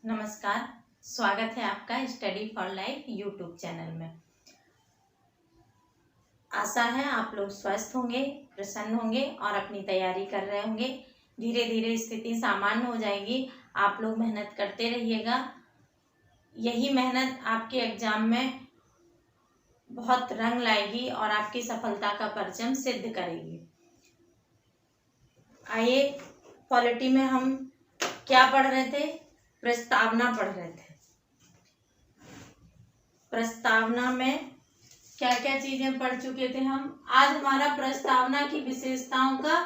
नमस्कार, स्वागत है आपका study for life YouTube channel में। आशा है आप लोग स्वस्थ होंगे, प्रसन्न होंगे और अपनी तैयारी कर रहे होंगे। धीरे धीरे स्थिति सामान्य हो जाएगी। आप लोग मेहनत करते रहिएगा। यही मेहनत आपके एग्जाम में बहुत रंग लाएगी और आपकी सफलता का परचम सिद्ध करेगी। आइए, पॉलिटी में हम क्या पढ़ रहे थे? प्रस्तावना पढ़ रहे थे। प्रस्तावना में क्या क्या चीजें पढ़ चुके थे हम। आज हमारा प्रस्तावना की विशेषताओं का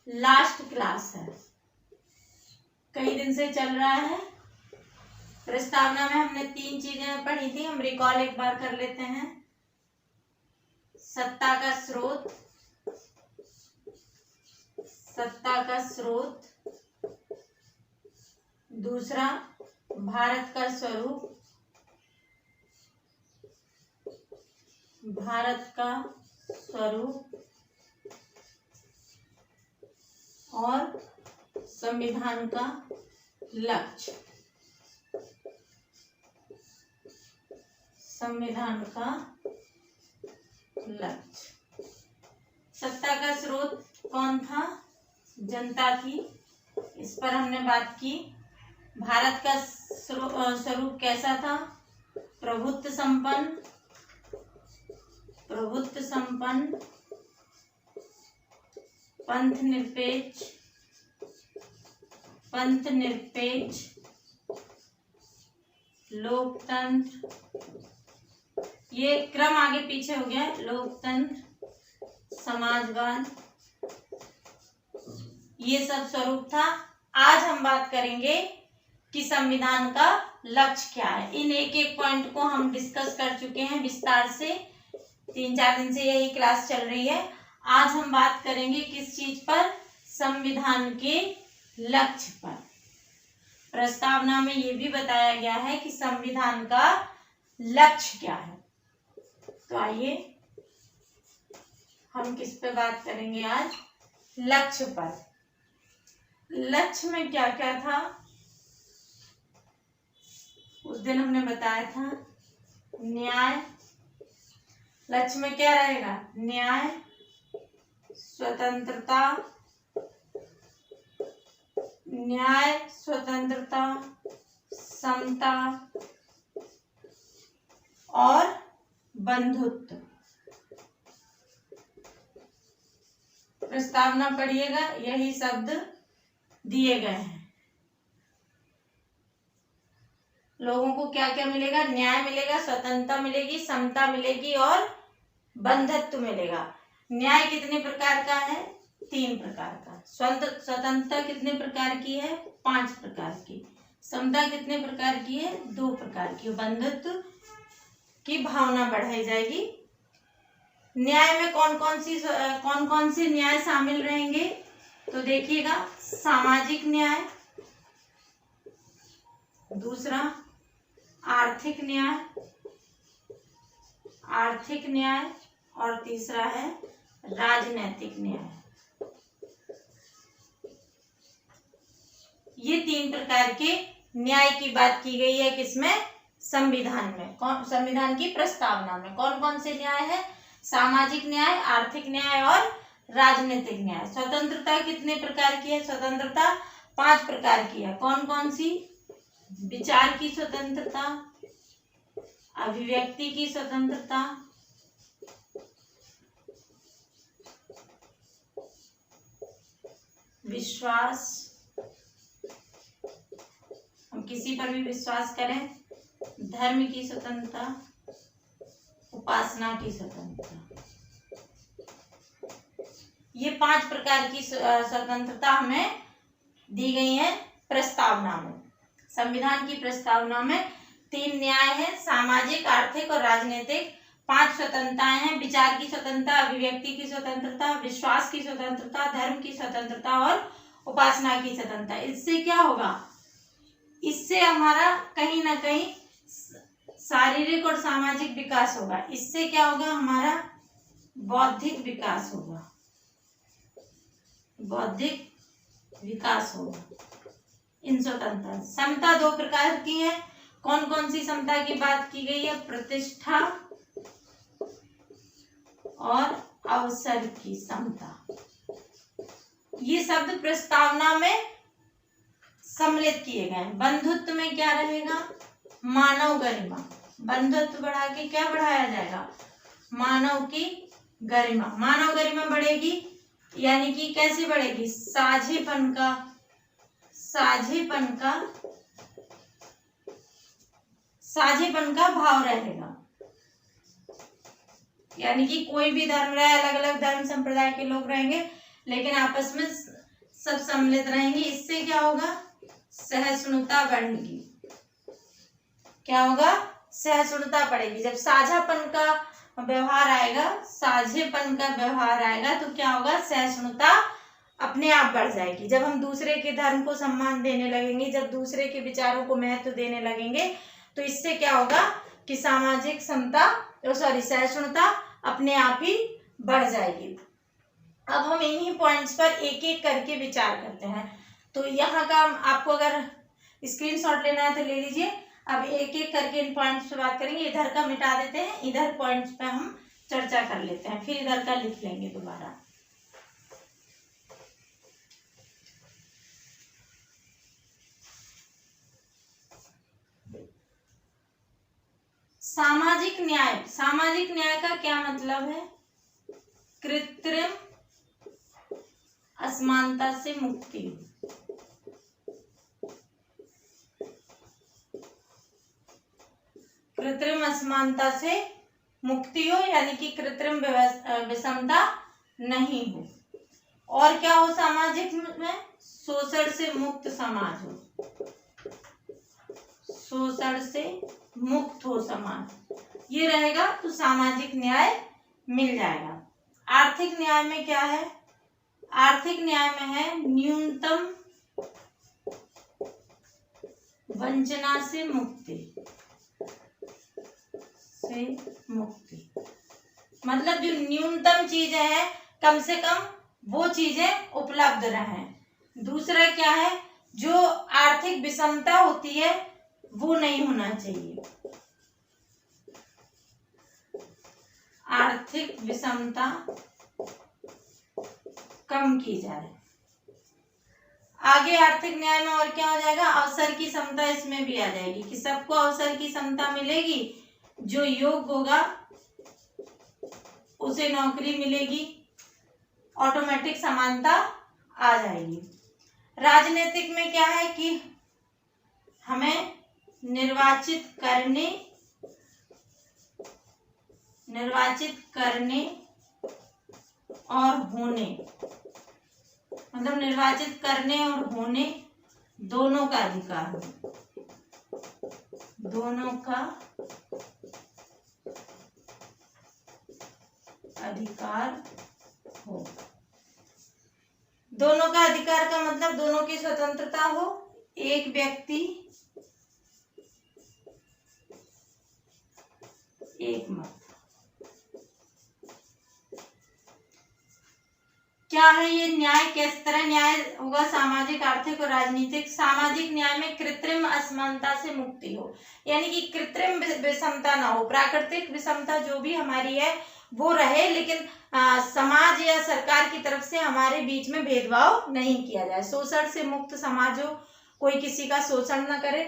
लास्ट क्लास है। कई दिन से चल रहा है। प्रस्तावना में हमने 3 चीजें पढ़ी थी। हम रिकॉल एक बार कर लेते हैं। सत्ता का स्रोत, सत्ता का स्रोत। दूसरा, भारत का स्वरूप, भारत का स्वरूप। और संविधान का लक्ष्य, संविधान का लक्ष्य। सत्ता का स्रोत कौन था? जनता थी। इस पर हमने बात की। भारत का स्वरूप कैसा था? प्रभुत्व संपन्न, प्रभुत्व संपन्न, पंथ निरपेक्ष, पंथ निरपेक्ष, लोकतंत्र। ये क्रम आगे पीछे हो गया। लोकतंत्र, समाजवाद, ये सब स्वरूप था। आज हम बात करेंगे कि संविधान का लक्ष्य क्या है। इन एक एक पॉइंट को हम डिस्कस कर चुके हैं विस्तार से। 3-4 दिन से यही क्लास चल रही है। आज हम बात करेंगे किस चीज पर? संविधान के लक्ष्य पर। प्रस्तावना में ये भी बताया गया है कि संविधान का लक्ष्य क्या है। तो आइए हम किस पे बात करेंगे आज? लक्ष्य पर। लक्ष्य में क्या क्या था उस दिन हमने बताया था। न्याय। लक्ष्य में क्या रहेगा? न्याय, स्वतंत्रता, न्याय, स्वतंत्रता, समता और बंधुत्व। प्रस्तावना पढ़िएगा, यही शब्द दिए गए हैं। लोगों को क्या क्या मिलेगा? न्याय मिलेगा, स्वतंत्रता मिलेगी, समता मिलेगी और बंधुत्व मिलेगा। न्याय कितने प्रकार का है? 3 प्रकार का। स्वतंत्रता कितने प्रकार की है? 5 प्रकार की। समता कितने प्रकार की है? 2 प्रकार की। बंधुत्व की भावना बढ़ाई जाएगी। न्याय में कौन कौन से न्याय शामिल रहेंगे? तो देखिएगा, सामाजिक न्याय, दूसरा आर्थिक न्याय, आर्थिक न्याय और तीसरा है राजनैतिक न्याय। ये 3 प्रकार के न्याय की बात की गई है। किसमें? संविधान में। संविधान की प्रस्तावना में कौन कौन से न्याय है? सामाजिक न्याय, आर्थिक न्याय और राजनीतिक न्याय। स्वतंत्रता कितने प्रकार की है? स्वतंत्रता 5 प्रकार की है। कौन कौन सी? विचार की स्वतंत्रता, अभिव्यक्ति की स्वतंत्रता, विश्वास, हम किसी पर भी विश्वास करें, धर्म की स्वतंत्रता, उपासना की स्वतंत्रता। ये 5 प्रकार की स्वतंत्रता हमें दी गई है प्रस्तावना में। संविधान की प्रस्तावना में 3 न्याय है, सामाजिक, आर्थिक और राजनीतिक। 5 स्वतंत्रताएं हैं। विचार की स्वतंत्रता, अभिव्यक्ति की स्वतंत्रता, विश्वास की स्वतंत्रता, धर्म की स्वतंत्रता और उपासना की स्वतंत्रता। इससे क्या होगा? इससे हमारा कहीं ना कहीं शारीरिक और सामाजिक विकास होगा। इससे क्या होगा? हमारा बौद्धिक विकास होगा, बौद्धिक विकास होगा। इन स्वतंत्रता। समता दो प्रकार की है। कौन कौन सी समता की बात की गई है? प्रतिष्ठा और अवसर की समता। ये शब्द प्रस्तावना में सम्मिलित किए गए हैं। बंधुत्व में क्या रहेगा? मानव गरिमा। बंधुत्व बढ़ा के क्या बढ़ाया जाएगा? मानव की गरिमा। मानव गरिमा बढ़ेगी यानी कि कैसे बढ़ेगी? साझेपन का भाव रहेगा। यानी कि कोई भी धर्म रहे, अलग अलग धर्म संप्रदाय के लोग रहेंगे, लेकिन आपस में सब सम्मिलित रहेंगे। इससे क्या होगा? सहिष्णुता बढ़ेगी। क्या होगा? सहिष्णुता बढ़ेगी। जब साझापन का व्यवहार आएगा, साझेपन का व्यवहार आएगा, तो क्या होगा? सहिष्णुता अपने आप बढ़ जाएगी। जब हम दूसरे के धर्म को सम्मान देने लगेंगे, जब दूसरे के विचारों को महत्व देने लगेंगे, तो इससे क्या होगा कि सामाजिक सहिष्णुता अपने आप ही बढ़ जाएगी। अब हम इन्हीं पॉइंट्स पर एक एक करके विचार करते हैं। तो यहाँ का आपको अगर स्क्रीनशॉट लेना है तो ले लीजिए। अब एक एक करके इन पॉइंट्स पे बात करेंगे। इधर का मिटा देते हैं, इधर पॉइंट्स पे हम चर्चा कर लेते हैं, फिर इधर का लिख लेंगे दोबारा। सामाजिक न्याय। सामाजिक न्याय का क्या मतलब है? कृत्रिम असमानता से मुक्ति। कृत्रिम असमानता से मुक्ति हो, यानी कि कृत्रिम विषमता नहीं हो। और क्या हो सामाजिक में? शोषण से मुक्त समाज हो। शोषण से मुक्त हो समाज, ये रहेगा तो सामाजिक न्याय मिल जाएगा। आर्थिक न्याय में क्या है? आर्थिक न्याय में है न्यूनतम वंचना से मुक्ति। मतलब जो न्यूनतम चीजें हैं, कम से कम वो चीजें उपलब्ध रहें। दूसरा क्या है? जो आर्थिक विषमता होती है वो नहीं होना चाहिए। आर्थिक विषमता कम की जाए। आगे आर्थिक न्याय में और क्या हो जाएगा? अवसर की समता इसमें भी आ जाएगी कि सबको अवसर की समता मिलेगी। जो योग्य होगा उसे नौकरी मिलेगी, ऑटोमेटिक समानता आ जाएगी। राजनीतिक में क्या है कि हमें निर्वाचित करने और होने, मतलब निर्वाचित करने और होने दोनों का अधिकार हो। दोनों का अधिकार हो। दोनों का अधिकार का मतलब दोनों की स्वतंत्रता हो। एक व्यक्ति एक मत। क्या है ये न्याय? किस तरह न्याय होगा? सामाजिक, आर्थिक और राजनीतिक। सामाजिक न्याय में कृत्रिम असमानता से मुक्ति हो, यानी कि कृत्रिम विषमता ना हो। प्राकृतिक विषमता जो भी हमारी है वो रहे, लेकिन समाज या सरकार की तरफ से हमारे बीच में भेदभाव नहीं किया जाए। शोषण से मुक्त समाज हो, कोई किसी का शोषण न करे।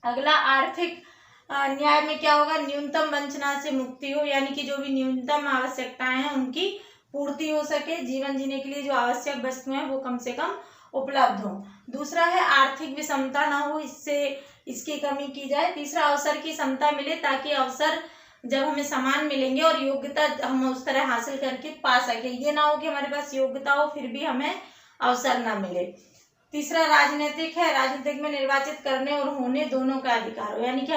अगला आर्थिक न्याय में क्या होगा? न्यूनतम वंचना से मुक्ति हो, यानी कि जो भी न्यूनतम आवश्यकताएं हैं उनकी पूर्ति हो सके। जीवन जीने के लिए जो आवश्यक वस्तुएं हैं वो कम से कम उपलब्ध हो। दूसरा है आर्थिक विषमता ना हो, इसकी कमी की जाए। तीसरा अवसर की समता मिले, ताकि अवसर जब हमें समान मिलेंगे और योग्यता हम उस तरह हासिल करके पा सके। ये ना हो कि हमारे पास योग्यता हो फिर भी हमें अवसर ना मिले। तीसरा राजनीतिक है। राजनीतिक में निर्वाचित करने और होने दोनों का अधिकार हो, यानी कि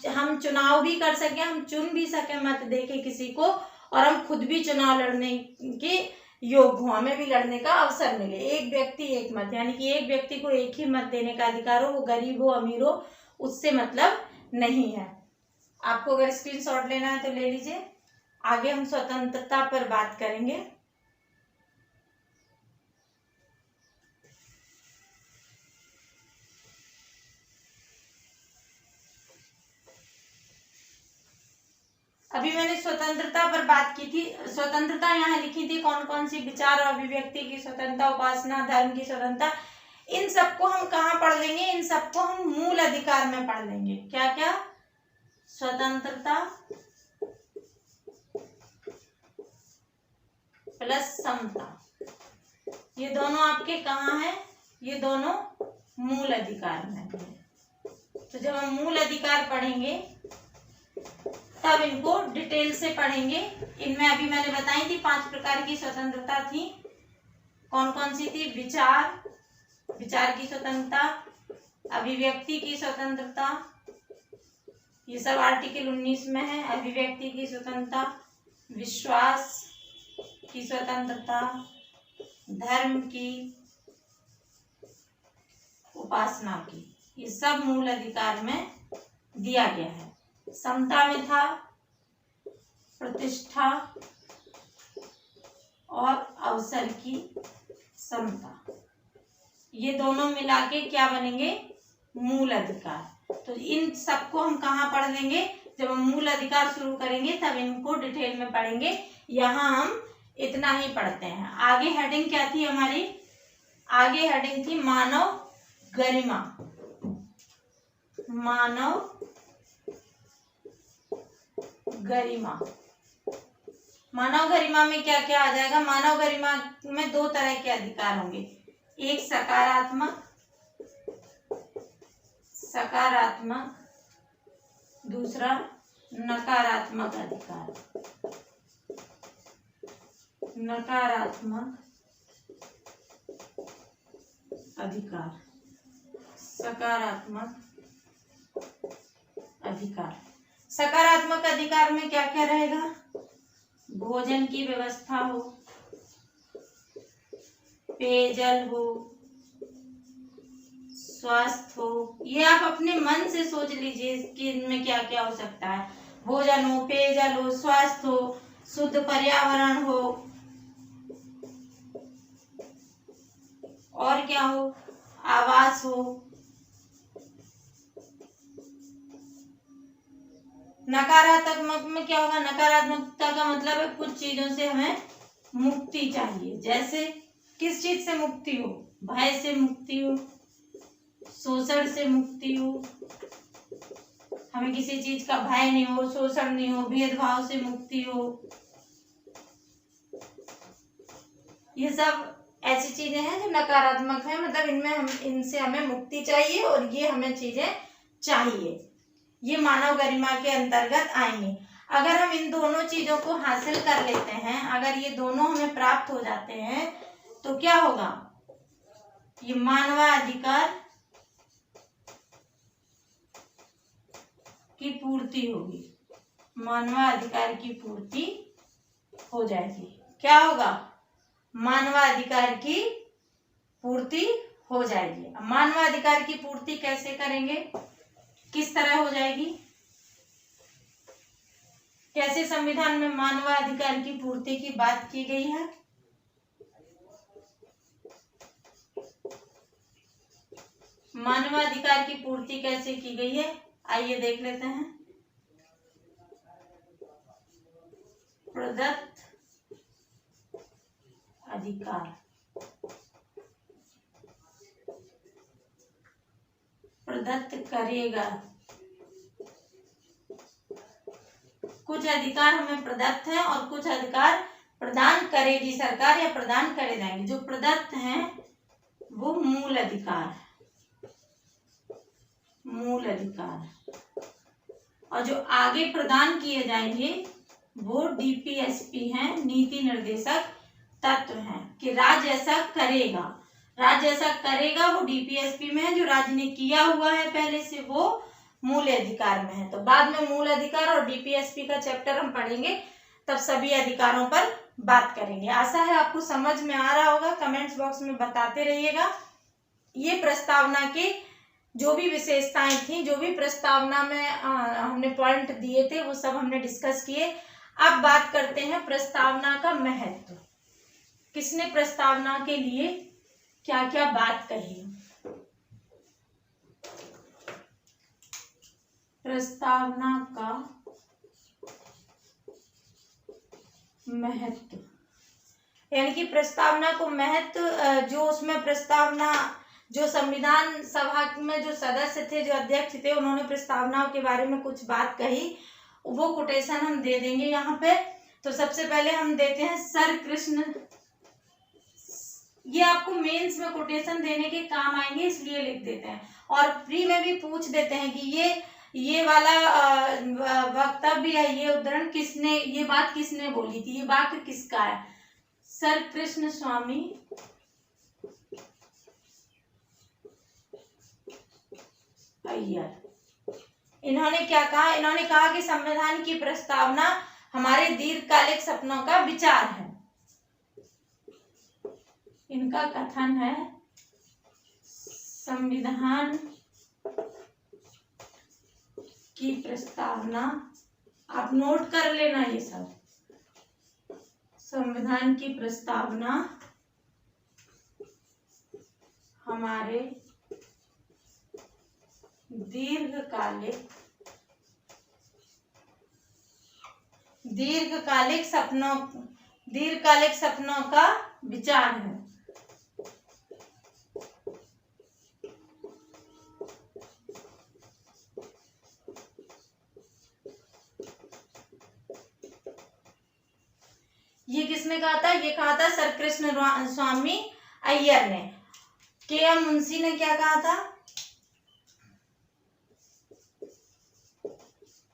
हम चुनाव भी कर सकें, हम चुन भी सकें मत देके किसी को, और हम खुद भी चुनाव लड़ने के योग्य हो, हमें भी लड़ने का अवसर मिले। एक व्यक्ति एक मत, यानी कि एक व्यक्ति को एक ही मत देने का अधिकार हो, वो गरीब हो अमीर हो उससे मतलब नहीं है। आपको अगर स्क्रीनशॉट लेना है तो ले लीजिए। आगे हम स्वतंत्रता पर बात करेंगे। अभी मैंने स्वतंत्रता पर बात की थी, स्वतंत्रता यहाँ लिखी थी कौन कौन सी, विचार और अभिव्यक्ति की स्वतंत्रता, उपासना, धर्म की स्वतंत्रता। इन सबको हम कहाँ पढ़ लेंगे, इन सबको हम मूल अधिकार में पढ़ लेंगे। क्या क्या, स्वतंत्रता प्लस समता, ये दोनों आपके कहाँ हैं, ये दोनों मूल अधिकार में है। तो जब हम मूल अधिकार पढ़ेंगे तब इनको डिटेल से पढ़ेंगे। इनमें अभी मैंने बताई थी 5 प्रकार की स्वतंत्रता थी, कौन कौन सी थी, विचार की स्वतंत्रता, अभिव्यक्ति की स्वतंत्रता, ये सब आर्टिकल 19 में है, अभिव्यक्ति की स्वतंत्रता, विश्वास की स्वतंत्रता, धर्म की, उपासना की, ये सब मूल अधिकार में दिया गया है। समता में था प्रतिष्ठा और अवसर की समता, ये दोनों मिला के क्या बनेंगे, मूल अधिकार। तो इन सबको हम कहाँ पढ़ लेंगे, जब हम मूल अधिकार शुरू करेंगे तब इनको डिटेल में पढ़ेंगे। यहाँ हम इतना ही पढ़ते हैं। आगे हेडिंग क्या थी हमारी, आगे हेडिंग थी मानव गरिमा। मानव गरिमा, मानव गरिमा में क्या क्या आ जाएगा, मानव गरिमा में 2 तरह के अधिकार होंगे, एक सकारात्मक, दूसरा नकारात्मक अधिकार। नकारात्मक अधिकार, सकारात्मक अधिकार। सकारात्मक अधिकार में क्या क्या रहेगा, भोजन की व्यवस्था हो, पेयजल हो, स्वास्थ्य हो। ये आप अपने मन से सोच लीजिए कि इनमें क्या क्या हो सकता है, भोजन हो, पेयजल हो, स्वास्थ्य हो, शुद्ध पर्यावरण हो, और क्या हो, आवास हो। नकारात्मक में क्या होगा, नकारात्मकता का मतलब है कुछ चीजों से हमें मुक्ति चाहिए। जैसे किस चीज से मुक्ति हो, भय से मुक्ति हो, शोषण से मुक्ति हो, हमें किसी चीज का भय नहीं हो, शोषण नहीं हो, भेदभाव से मुक्ति हो। ये सब ऐसी चीजें हैं जो नकारात्मक है, मतलब इनमें हम इनसे हमें मुक्ति चाहिए और ये हमें चीजें चाहिए, ये मानव गरिमा के अंतर्गत आएंगे। अगर हम इन दोनों चीजों को हासिल कर लेते हैं, अगर ये दोनों हमें प्राप्त हो जाते हैं तो क्या होगा, ये मानवाधिकार की पूर्ति होगी, मानवाधिकार की पूर्ति हो जाएगी। क्या होगा, मानवाधिकार की पूर्ति हो जाएगी। मानवाधिकार की पूर्ति कैसे करेंगे, किस तरह हो जाएगी, कैसे संविधान में मानवाधिकार की पूर्ति की बात की गई है। मानवाधिकार की पूर्ति कैसे की गई है, आइए देख लेते हैं। प्रदत्त अधिकार, प्रदत्त करेगा, कुछ अधिकार हमें प्रदत्त है और कुछ अधिकार प्रदान करेगी सरकार या प्रदान करे जाएंगे। जो प्रदत्त हैं वो मूल अधिकार, मूल अधिकार, और जो आगे प्रदान किए जाएंगे वो डीपीएसपी हैं, नीति निर्देशक तत्व हैं, कि राज्य ऐसा करेगा, राज्य ऐसा करेगा वो डीपीएसपी में है। जो राज्य ने किया हुआ है पहले से वो मूल अधिकार में है। तो बाद में मूल अधिकार और डीपीएसपी का चैप्टर हम पढ़ेंगे, तब सभी अधिकारों पर बात करेंगे। आशा है आपको समझ में आ रहा होगा, कमेंट्स बॉक्स में बताते रहिएगा। ये प्रस्तावना के जो भी विशेषताएं थी, जो भी प्रस्तावना में हमने पॉइंट दिए थे वो सब हमने डिस्कस किए। अब बात करते हैं प्रस्तावना का महत्व, किसने प्रस्तावना के लिए क्या क्या बात कही। प्रस्तावना का महत्व, यानी कि प्रस्तावना को महत्व, जो उसमें प्रस्तावना, जो संविधान सभा में जो सदस्य थे, जो अध्यक्ष थे, उन्होंने प्रस्तावनाओं के बारे में कुछ बात कही, वो कोटेशन हम दे देंगे यहाँ पे। तो सबसे पहले हम देते हैं सर कृष्ण, ये आपको मेंस में कोटेशन देने के काम आएंगे इसलिए लिख देते हैं, और प्री में भी पूछ देते हैं कि ये वाला वक्तव्य है, ये उद्धरण किसने, ये बात किसने बोली थी, ये वाक्य किसका है। सर कृष्ण स्वामी अय्यर, इन्होंने क्या कहा, इन्होंने कहा कि संविधान की प्रस्तावना हमारे दीर्घकालिक सपनों का विचार है। इनका कथन है संविधान की प्रस्तावना, आप नोट कर लेना ये सब, संविधान की प्रस्तावना हमारे दीर्घकालिक सपनों का विचार है। ये किसने कहा था, ये कहा था सर कृष्ण स्वामी अय्यर ने। के.एम. मुंशी ने क्या कहा था,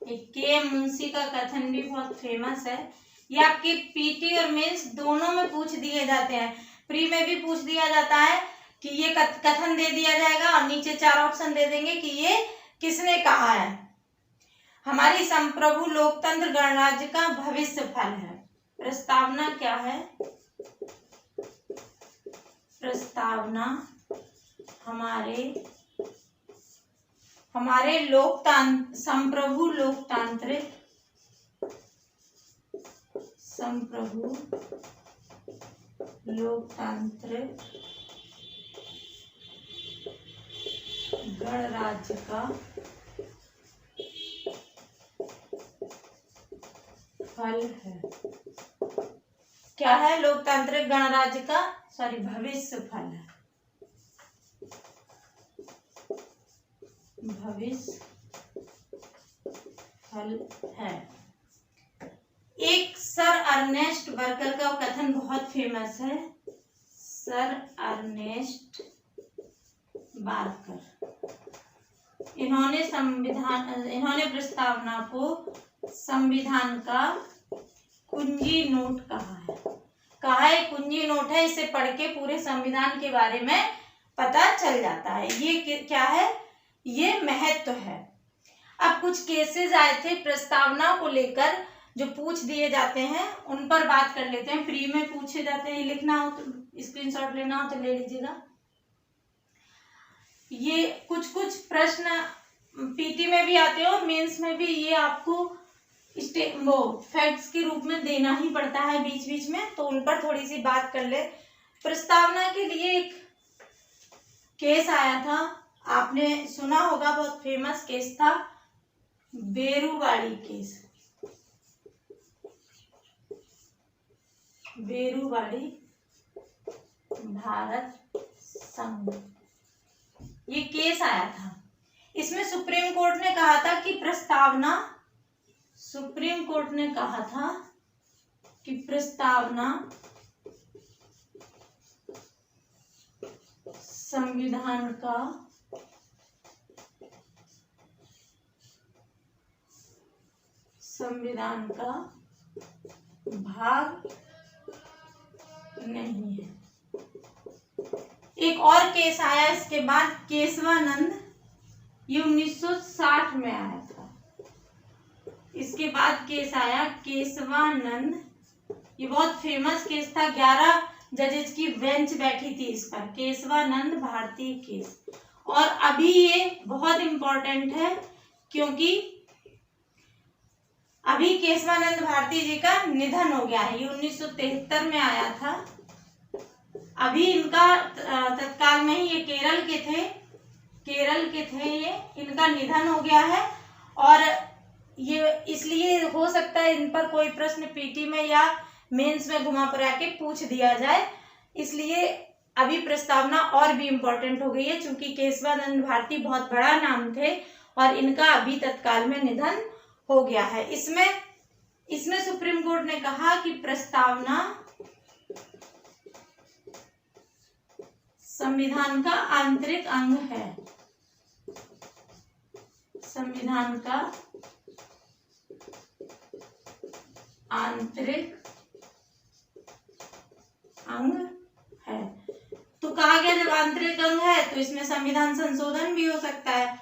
के.एम. मुंशी का कथन भी बहुत फेमस है, ये आपके पीटी और मेंस दोनों में पूछ दिए जाते हैं। प्री में भी पूछ दिया जाता है कि ये कथन दे दिया जाएगा और नीचे 4 ऑप्शन दे देंगे कि ये किसने कहा है। हमारी संप्रभु लोकतंत्र गणराज्य का भविष्य फल है। प्रस्तावना क्या है, प्रस्तावना हमारे संप्रभु लोकतांत्रिक गणराज्य का फल है। क्या है, लोकतांत्रिक गणराज्य का भविष्य फल है, भविष्य फल है। एक सर अर्नेस्ट बर्कर का कथन बहुत फेमस है, सर अर्नेस्ट बार्कर, इन्होंने प्रस्तावना को संविधान का कुंजी नोट कहा है कुंजी नोट है, इसे पढ़ के पूरे संविधान के बारे में पता चल जाता है। ये क्या है, ये महत्व है। अब कुछ केसेस आए थे प्रस्तावना को लेकर जो पूछ दिए जाते हैं, उन पर बात कर लेते हैं। प्री में पूछे जाते हैं, लिखना हो तो स्क्रीनशॉट लेना हो तो ले लीजिएगा। ये कुछ प्रश्न पीटी में भी आते हैं और मेंस में भी ये आपको वो फैक्ट्स के रूप में देना ही पड़ता है बीच बीच में, तो उन पर थोड़ी सी बात कर ले। प्रस्तावना के लिए एक केस आया था, आपने सुना होगा, बहुत फेमस केस था, बेरुवाड़ी केस, बेरुवाड़ी भारत संघ, ये केस आया था। इसमें सुप्रीम कोर्ट ने कहा था कि प्रस्तावना संविधान का भाग नहीं है। एक और केस आया इसके बाद, केशवानंद, ये 1960 में आया था। इसके बाद केस आया केशवानंद, ये बहुत फेमस केस था, 11 जजेस की बेंच बैठी थी इस पर, केशवानंद भारती केस। और अभी ये बहुत इम्पोर्टेंट है क्योंकि अभी केशवानंद भारती जी का निधन हो गया है, ये 1973 में आया था। अभी इनका तत्काल में ही, ये केरल के थे ये, इनका निधन हो गया है। और ये इसलिए हो सकता है इन पर कोई प्रश्न पीटी में या मेंस में घुमा फिरा के पूछ दिया जाए, इसलिए अभी प्रस्तावना और भी इम्पोर्टेंट हो गई है, क्योंकि केशवानंद भारती बहुत बड़ा नाम थे और इनका अभी तत्काल में निधन हो गया है। इसमें सुप्रीम कोर्ट ने कहा कि प्रस्तावना संविधान का आंतरिक अंग है, संविधान का आंतरिक अंग है। तो कहा गया जब आंतरिक अंग है तो इसमें संविधान संशोधन भी हो सकता है।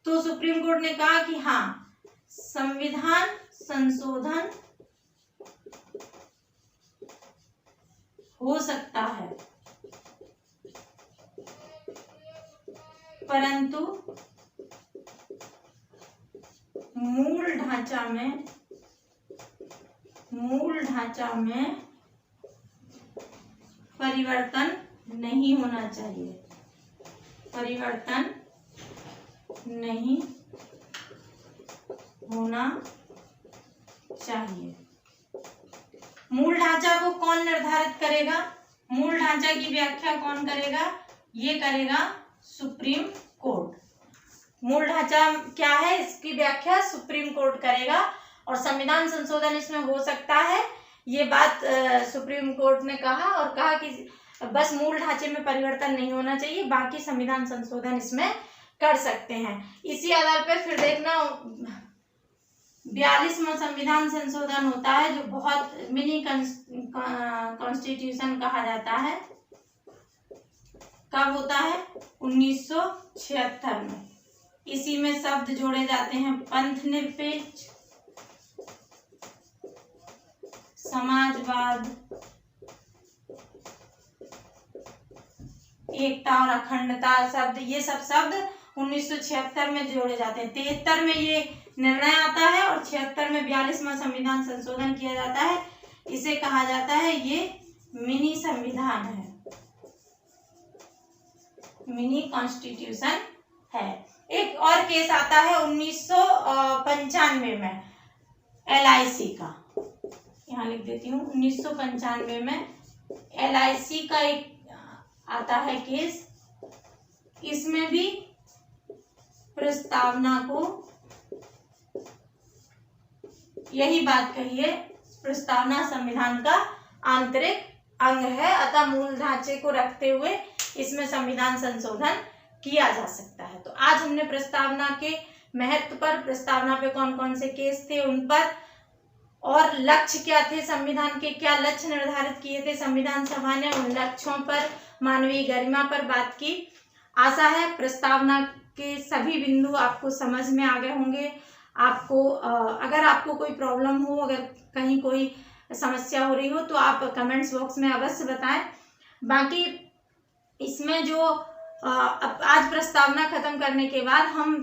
तो सुप्रीम कोर्ट ने कहा कि हाँ, संविधान संशोधन हो सकता है, परंतु मूल ढांचा में परिवर्तन नहीं होना चाहिए, परिवर्तन नहीं होना चाहिए। मूल ढांचा को कौन निर्धारित करेगा? मूल ढांचा की व्याख्या कौन करेगा? ये करेगा सुप्रीम कोर्ट। मूल ढांचा क्या है, इसकी व्याख्या सुप्रीम कोर्ट करेगा और संविधान संशोधन इसमें हो सकता है, ये बात सुप्रीम कोर्ट ने कहा और कहा कि बस मूल ढांचे में परिवर्तन नहीं होना चाहिए, बाकी संविधान संशोधन इसमें कर सकते हैं। इसी आधार पर फिर देखना 42वां संविधान संशोधन होता है, जो बहुत मिनी कॉन्स्टिट्यूशन कहा जाता है। कब होता है? 1976 में। इसी में शब्द जोड़े जाते हैं पंथ निरपेक्ष, समाजवाद, एकता और अखंडता शब्द, ये सब शब्द 1976 में जोड़े जाते हैं। 73 में ये निर्णय आता है और 76 में 42वां संविधान संशोधन किया जाता है। इसे कहा जाता है, ये मिनी संविधान है, मिनी कॉन्स्टिट्यूशन है। एक और केस आता है 1995 में LIC का, यहाँ लिख देती हूँ। 1995 में LIC का एक आता है केस, इसमें भी प्रस्तावना को यही बात कही है, प्रस्तावना संविधान का आंतरिक अंग है, अतः मूल ढांचे को रखते हुए इसमें संविधान संशोधन किया जा सकता है। तो आज हमने प्रस्तावना के महत्व पर, प्रस्तावना पे कौन कौन से केस थे उन पर, और लक्ष्य क्या थे संविधान के, क्या लक्ष्य निर्धारित किए थे संविधान सभा ने, उन लक्ष्यों पर, मानवीय गरिमा पर बात की। आशा है प्रस्तावना के सभी बिंदु आपको समझ में आ गए होंगे। आपको अगर आपको कोई प्रॉब्लम हो, अगर कहीं कोई समस्या हो रही हो तो आप कमेंट्स बॉक्स में अवश्य बताएं। बाकी इसमें जो आज प्रस्तावना खत्म करने के बाद हम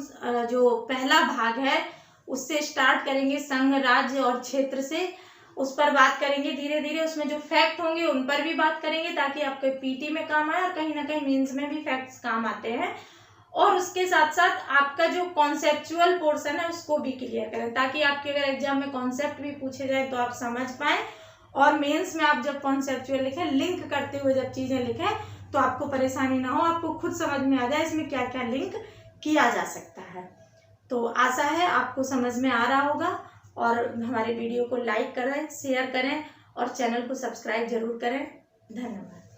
जो पहला भाग है उससे स्टार्ट करेंगे, संघ, राज्य और क्षेत्र से, उस पर बात करेंगे धीरे धीरे। उसमें जो फैक्ट होंगे उन पर भी बात करेंगे ताकि आपके पीटी में काम आए और कहीं ना कहीं मेंस में भी फैक्ट्स काम आते हैं। और उसके साथ साथ आपका जो कॉन्सेप्चुअल पोर्शन है उसको भी क्लियर करें, ताकि आपके अगर एग्जाम में कॉन्सेप्ट भी पूछे जाए तो आप समझ पाएं, और मेंस में आप जब कॉन्सेप्चुअल लिखें, लिंक करते हुए जब चीज़ें लिखें तो आपको परेशानी ना हो, आपको खुद समझ में आ जाए इसमें क्या क्या लिंक किया जा सकता है। तो आशा है आपको समझ में आ रहा होगा, और हमारे वीडियो को लाइक करें, शेयर करें और चैनल को सब्सक्राइब जरूर करें। धन्यवाद।